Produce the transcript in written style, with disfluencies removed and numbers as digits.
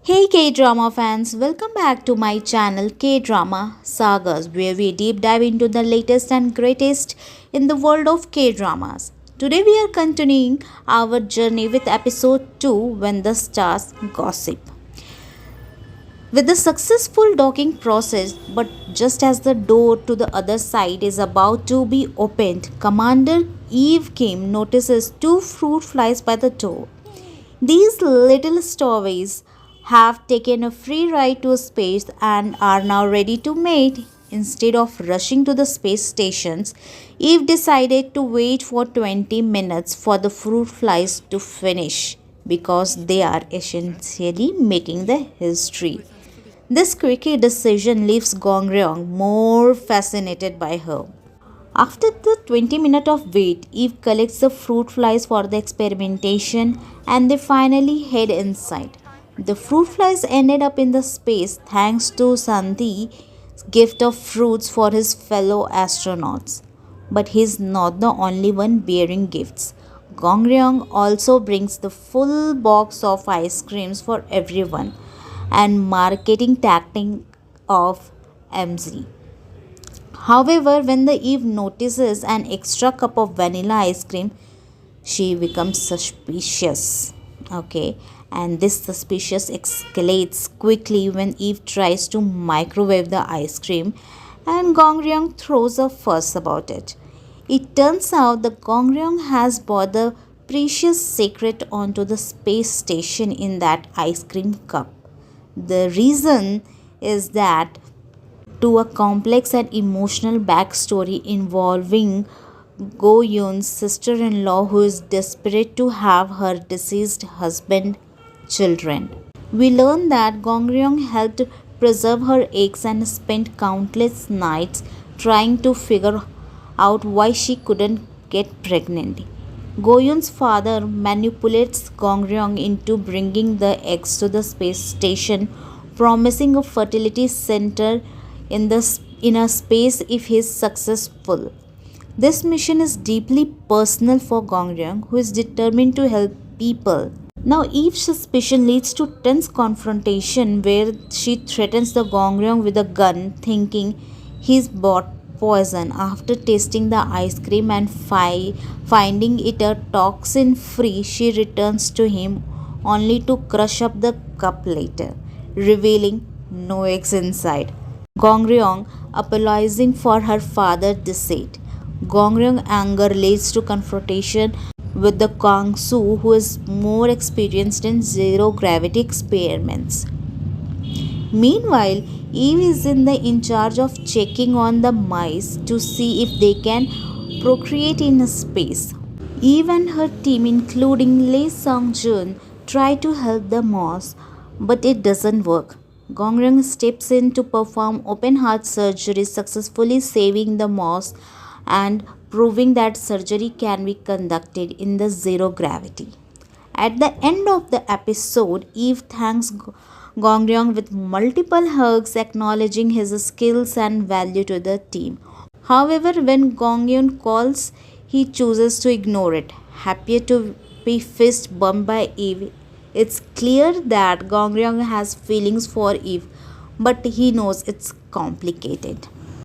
Hey K-drama fans, welcome back to my channel K-drama Sagas, where we deep dive into the latest and greatest in the world of K-dramas. Today we are continuing our journey with episode 2, When the Stars Gossip. With the successful docking process, but just as the door to the other side is about to be opened, Commander Eve Kim notices two fruit flies by the door. These little stowaways have taken a free ride to space and are now ready to mate. Instead of rushing to the space stations, Eve decided to wait for 20 minutes for the fruit flies to finish because they are essentially making the history. This quickie decision leaves Gong more fascinated by her. After the 20 minutes of wait, Eve collects the fruit flies for the experimentation and they finally head inside. The fruit flies ended up in the space thanks to Santi's gift of fruits for his fellow astronauts. But he's not the only one bearing gifts. Gong Ryong also brings the full box of ice creams for everyone and marketing tactic of MZ. However, when the Eve notices an extra cup of vanilla ice cream, she becomes suspicious. Okay, and this suspicious escalates quickly when Eve tries to microwave the ice cream and Gong Ryong throws a fuss about it. It turns out that Gong Ryong has brought the precious secret onto the space station in that ice cream cup. The reason is that to a complex and emotional backstory involving Go-yoon's sister-in-law who is desperate to have her deceased husband children. We learn that Gong-ryong helped preserve her eggs and spent countless nights trying to figure out why she couldn't get pregnant. Go-yoon's father manipulates Gong-ryong into bringing the eggs to the space station, promising a fertility center in a space if he is successful. This mission is deeply personal for Gong Ryong, who is determined to help people. Now, Eve's suspicion leads to tense confrontation where she threatens the Gong Ryong with a gun, thinking he's bought poison. After tasting the ice cream and finding it a toxin free, she returns to him only to crush up the cup later, revealing no eggs inside. Gong Ryong apologizing for her father's deceit. Gong Ryong anger leads to confrontation with the Kang Soo, who is more experienced in zero gravity experiments. Meanwhile, Eve is in charge of checking on the mice to see if they can procreate in space. Eve and her team, including Lee Sung-jun, try to help the mouse, but it doesn't work. Gong Ryong steps in to perform open heart surgery, successfully saving the mouse and proving that surgery can be conducted in the zero gravity. At the end of the episode, Eve thanks Gong Ryong with multiple hugs, acknowledging his skills and value to the team. However, when Gong Ryong calls, he chooses to ignore it, happier to be fist bumped by Eve. It's clear that Gong Ryong has feelings for Eve, but he knows it's complicated.